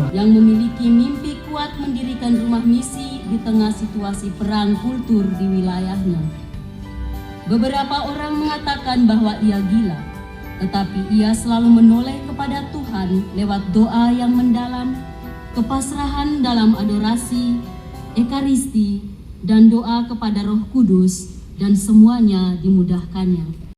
Yang memiliki mimpi kuat mendirikan rumah misi di tengah situasi perang kultur di wilayahnya. Beberapa orang mengatakan bahwa ia gila, tetapi ia selalu menoleh kepada Tuhan lewat doa yang mendalam, kepasrahan dalam adorasi, ekaristi, dan doa kepada Roh Kudus, dan semuanya dimudahkannya.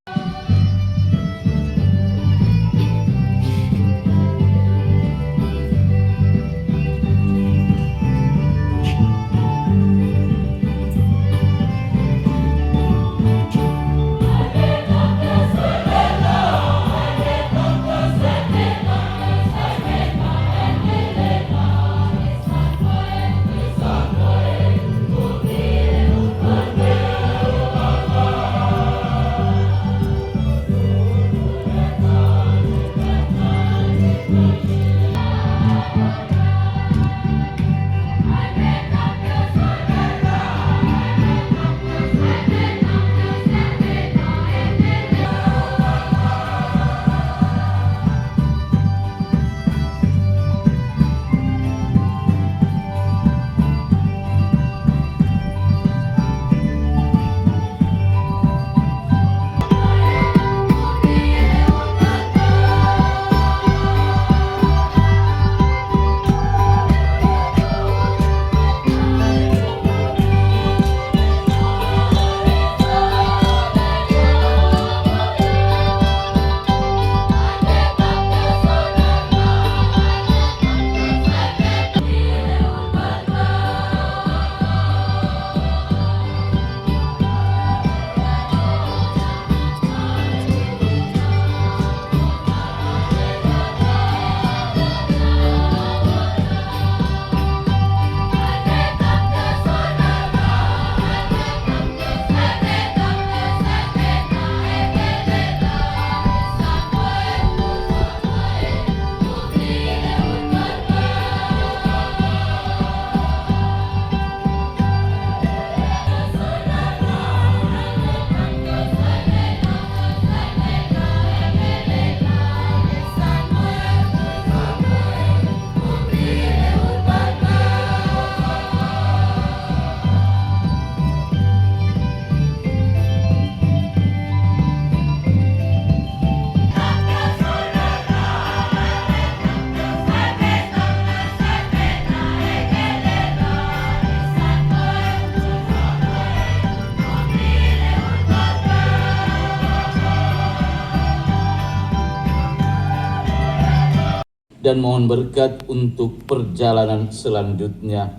Dan mohon berkat untuk perjalanan selanjutnya.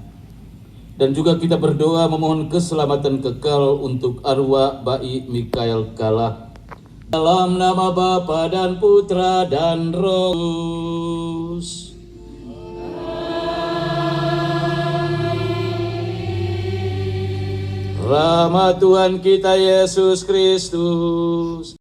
Dan juga kita berdoa memohon keselamatan kekal untuk arwah Bayi Mikael Kala. Dalam nama Bapa dan Putra dan Roh Kudus. Rahmat Tuhan kita Yesus Kristus,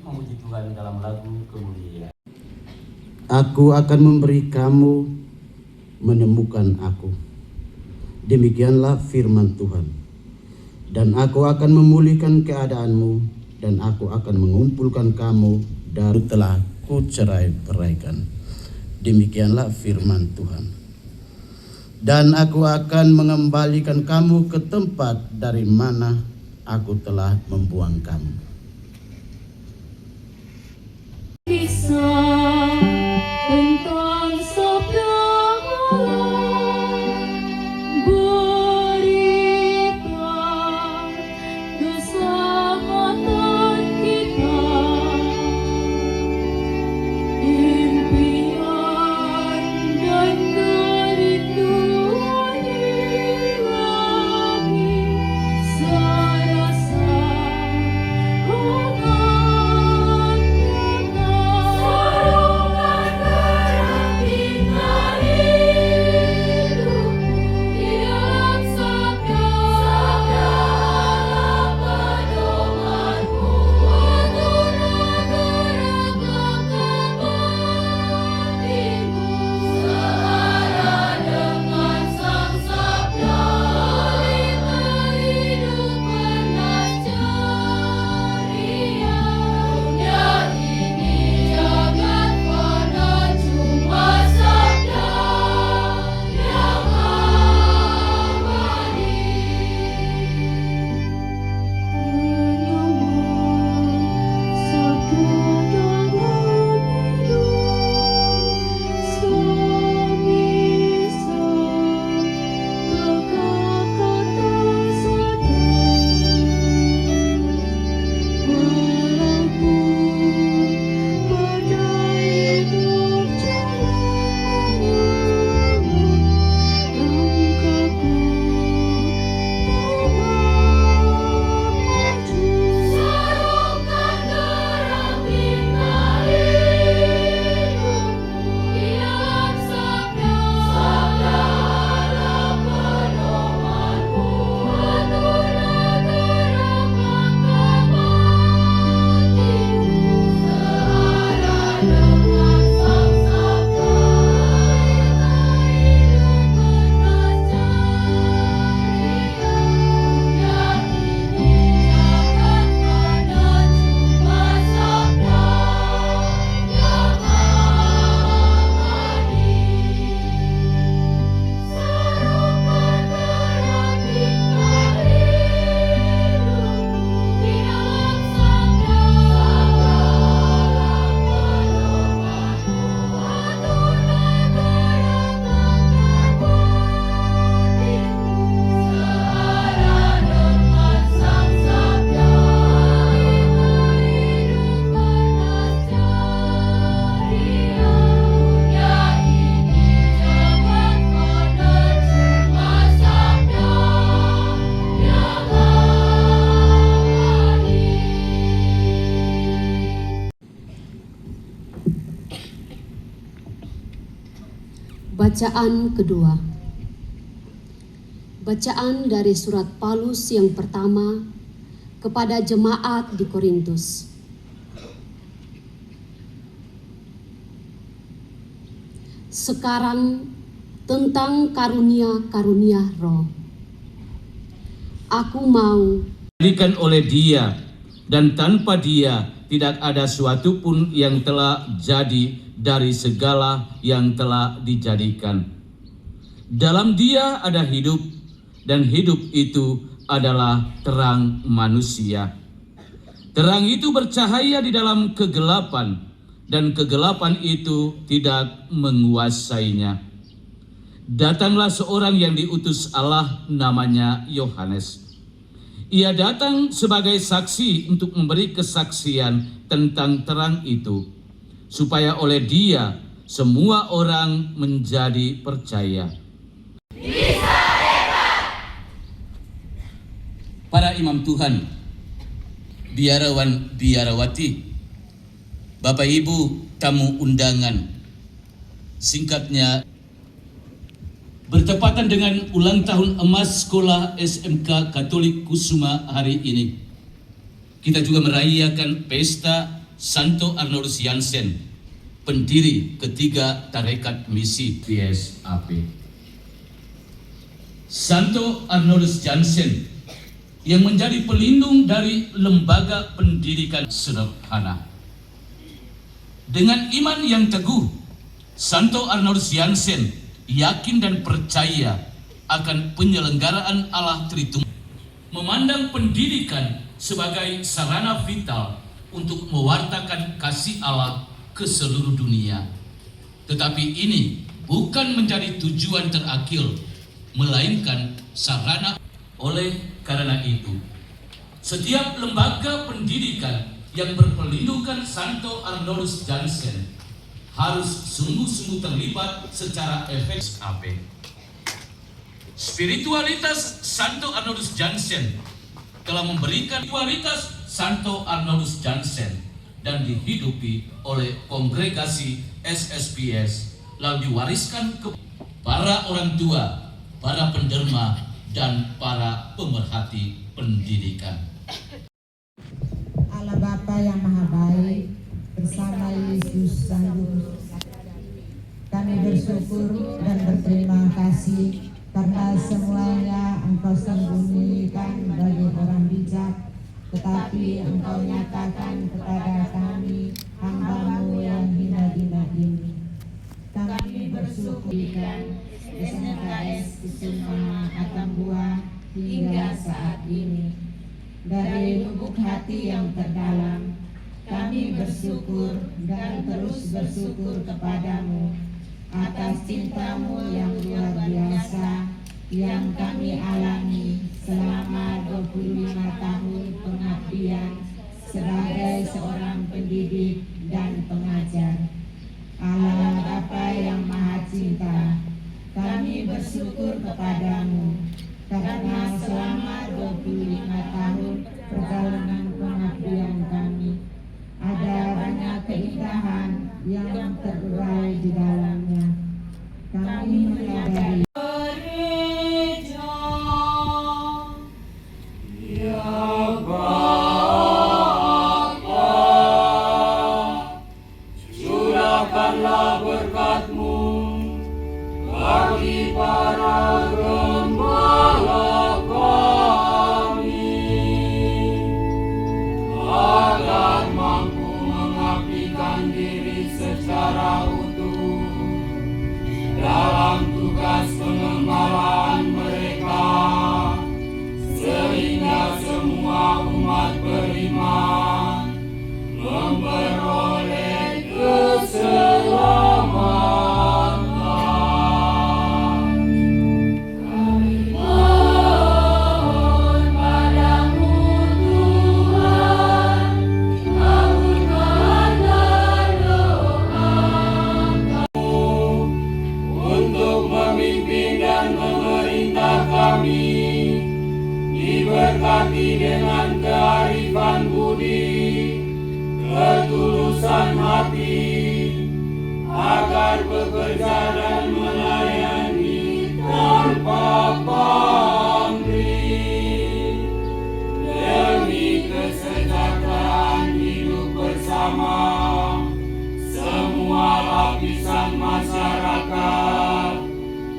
memuji Tuhan dalam lagu kemuliaan. Aku akan memberi kamu menemukan aku. Demikianlah firman Tuhan. Dan aku akan memulihkan keadaanmu, dan aku akan mengumpulkan kamu dari telah kucerai-beraikan. Demikianlah firman Tuhan. Dan aku akan mengembalikan kamu ke tempat dari mana aku telah membuang kamu. Kisah tentang sabda berita keselamatan kita, impian dan kerinduan ilahi, serasa hangat Bacaan kedua. Bacaan dari surat Paulus yang pertama kepada jemaat di Korintus. Sekarang tentang karunia-karunia roh. Aku mau Dijadikan oleh Dia, dan tanpa Dia tidak ada suatu pun yang telah jadi dari segala yang telah dijadikan. Dalam Dia ada hidup, dan hidup itu adalah terang manusia. Terang itu bercahaya di dalam kegelapan, dan kegelapan itu tidak menguasainya. Datanglah seorang yang diutus Allah, namanya Yohanes. Ia datang sebagai saksi untuk memberi kesaksian tentang terang itu, supaya oleh Dia semua orang menjadi percaya. Para imam Tuhan, biarawan biarawati, Bapak Ibu tamu undangan, singkatnya bertepatan dengan ulang tahun emas Sekolah SMK Katolik Kusuma hari ini, kita juga merayakan pesta Santo Arnoldus Jansen, pendiri ketiga Tarekat Misi PSAP. Santo Arnoldus Jansen yang menjadi pelindung dari lembaga pendidikan sederhana. Dengan iman yang teguh, Santo Arnoldus Jansen yakin dan percaya akan penyelenggaraan Allah Tritunggal, memandang pendidikan sebagai sarana vital untuk mewartakan kasih Allah ke seluruh dunia. Tetapi ini bukan menjadi tujuan terakhir, melainkan sarana. Oleh karena itu, setiap lembaga pendidikan yang berperlindungan Santo Arnoldus Jansen harus sungguh-sungguh terlibat secara efektif. Spiritualitas Santo Arnoldus Jansen telah memberikan kualitas Santo Arnoldus Jansen dan dihidupi oleh kongregasi SSPS, lalu diwariskan ke para orang tua, para penderma, dan para pemerhati pendidikan. Allah Bapa yang Maha Baik, bersama Yesus Sang Juru kami bersyukur dan berterima kasih karena semuanya Engkau sembunyikan bagi orang bijak, tetapi Engkau nyatakan kepada kami, hamba-Mu yang hina-hina ini. Kami bersyukur dan SNKS Kusuma Atambua hingga saat ini. Dari lubuk hati yang terdalam, kami bersyukur dan terus bersyukur kepadamu atas cinta-Mu yang luar biasa yang kami alami selama 25 tahun pengabdian sebagai seorang pendidik dan pengajar. Allah Bapa yang Maha Cinta, kami bersyukur kepadamu karena selama 25 tahun perjalanan pengabdian kami ada banyak keindahan yang terurai di dalamnya. Kami menyadari diberkati dengan kearifan budi, ketulusan hati, agar bekerja dan melayani tanpa pamrih demi kesejahteraan hidup bersama semua lapisan masyarakat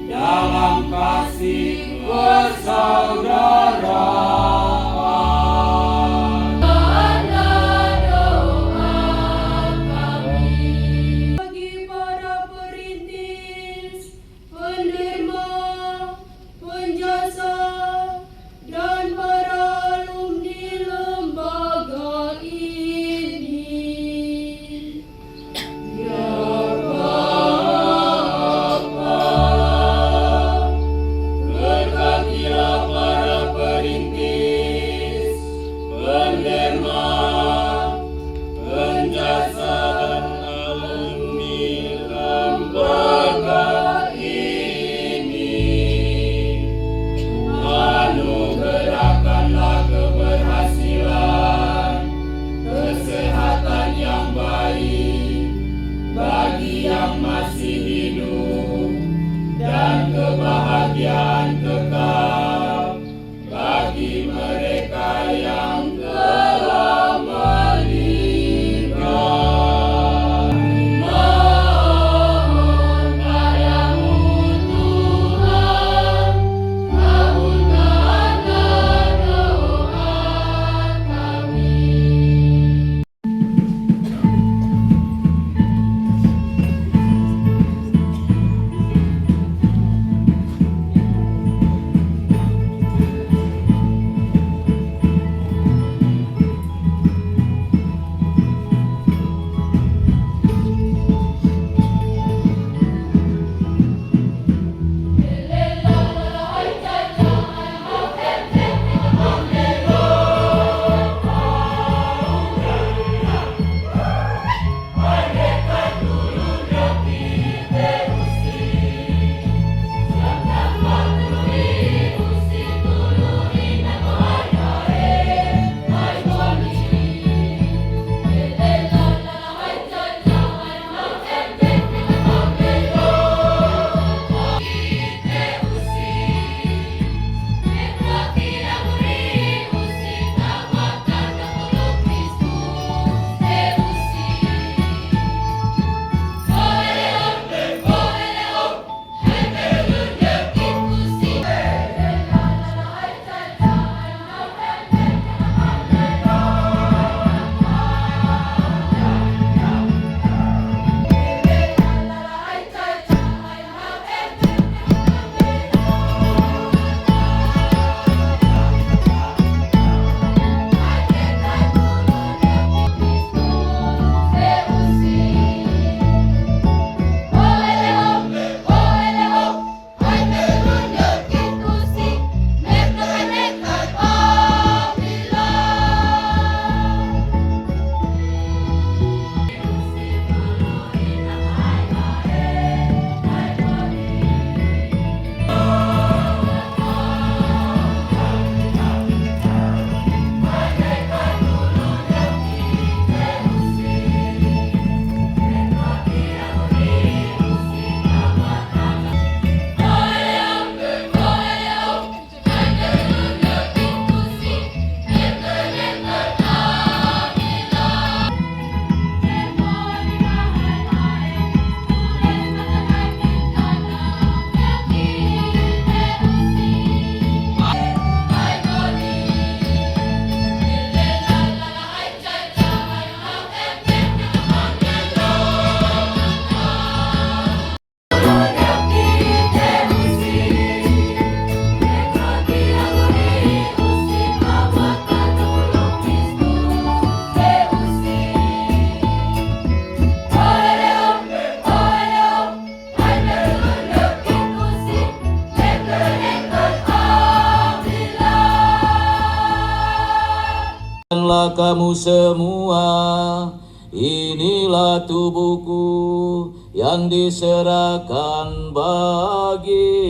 dalam kasih persaudaraan. Bagi para perintis, penderma, penjasa, dan para alumni lembaga ini. Ya Bapa, berkatilah para perintis, penderma, penjasa, alumni lembaga ini. Anugerahkanlah keberhasilan, kesehatan yang baik bagi yang masih hidup, dan kebahagiaan kekal bagi mereka yang telah makanlah kamu semua, inilah tubuhku yang diserahkan bagimu.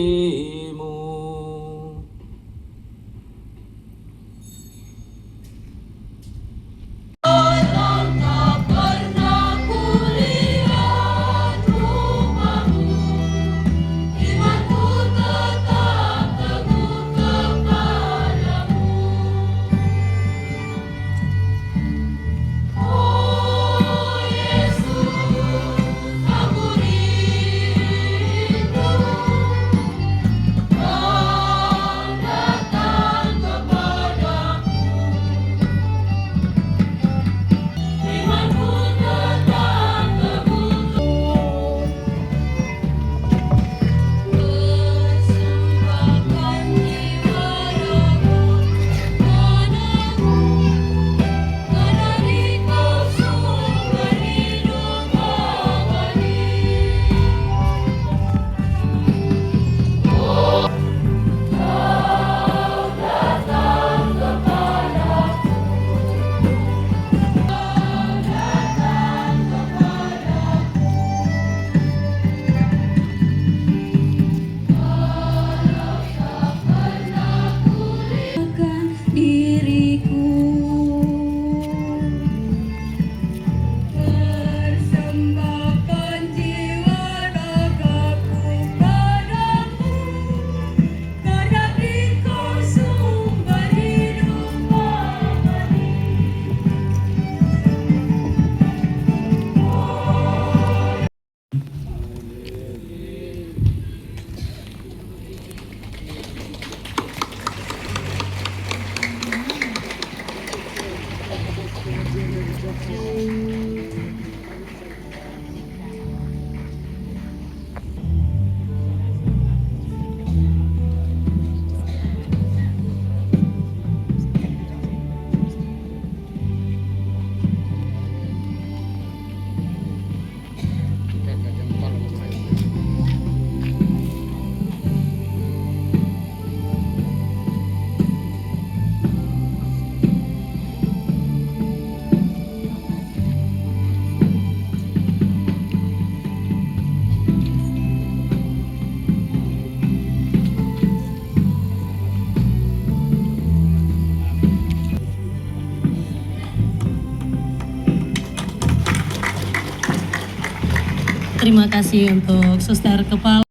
Terima kasih untuk Suster Kepala